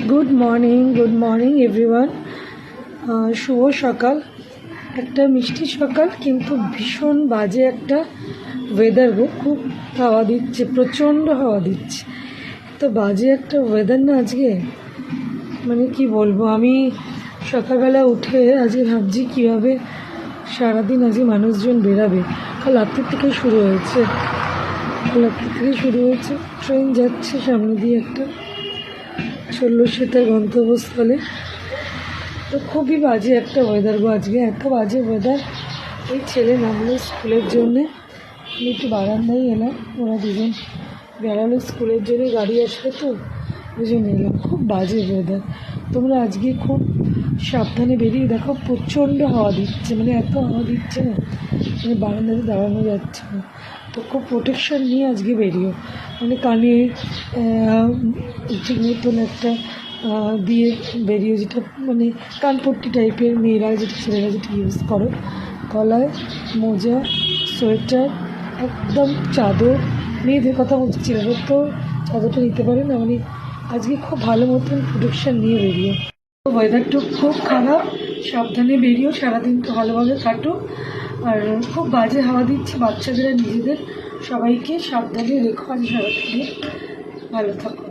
Good morning everyone. শুভ সকাল। একটা মিষ্টি সকাল, কিন্তু ভীষণ বাজে একটা ওয়েদার গো। খুব হাওয়া দিচ্ছে, প্রচণ্ড হাওয়া দিচ্ছে। তো বাজে একটা ওয়েদার না আজকে, মানে কি বলবো। আমি সকালবেলা উঠে আজকে ভাবছি কীভাবে সারাদিন আজকে মানুষজন বেরাবে। কাল রাত্রির থেকে শুরু হয়েছে, ট্রেন যাচ্ছে সামনে দিয়ে, একটা চললো সে তার গন্তব্যস্থলে। তো খুবই বাজে একটা ওয়েদার গো আজকে, এত বাজে ওয়েদার। এই ছেলে নামলো স্কুলের জন্যে, আমি একটু বারান্দায় এলাম, ওরা দুজন বেড়ালো স্কুলের জন্য, গাড়ি আসবে তো ওই জন্য এলাম। খুব বাজে ওয়েদার। তোমরা আজকে খুব সাবধানে বেরিয়ে দেখো, প্রচণ্ড হাওয়া দিচ্ছে, মানে এত হাওয়া দিচ্ছে না, মানে বারান্দাতে দাঁড়ানো যাচ্ছে না। তো খুব প্রোটেকশান নিয়ে আজকে বেরিও, মানে কানে ঠিক মতন একটা দিয়ে বেরিয়ে, যেটা মানে কানপট্টি টাইপের মেয়েরা যেটা ছেলেরা যেটা ইউজ করো, গলায় মোজা, সোয়েটার, একদম চাদর। মেয়েদের কথা বলছি, ছেলেদের তো চাদরটা নিতে পারে না। মানে আজকে খুব ভালো মতন প্রোটেকশান নিয়ে বেরিয়ে। ওয়েদারটা খুব খারাপ, সাবধানে বেরিয়েও, সারাদিনটা ভালোভাবে কাটো। আর খুব বাজে হাওয়া দিচ্ছে, বাচ্চাদের নিজেদের সবাইকে সাবধানে রেখো। আজ সারাদিনে ভালো থাকো।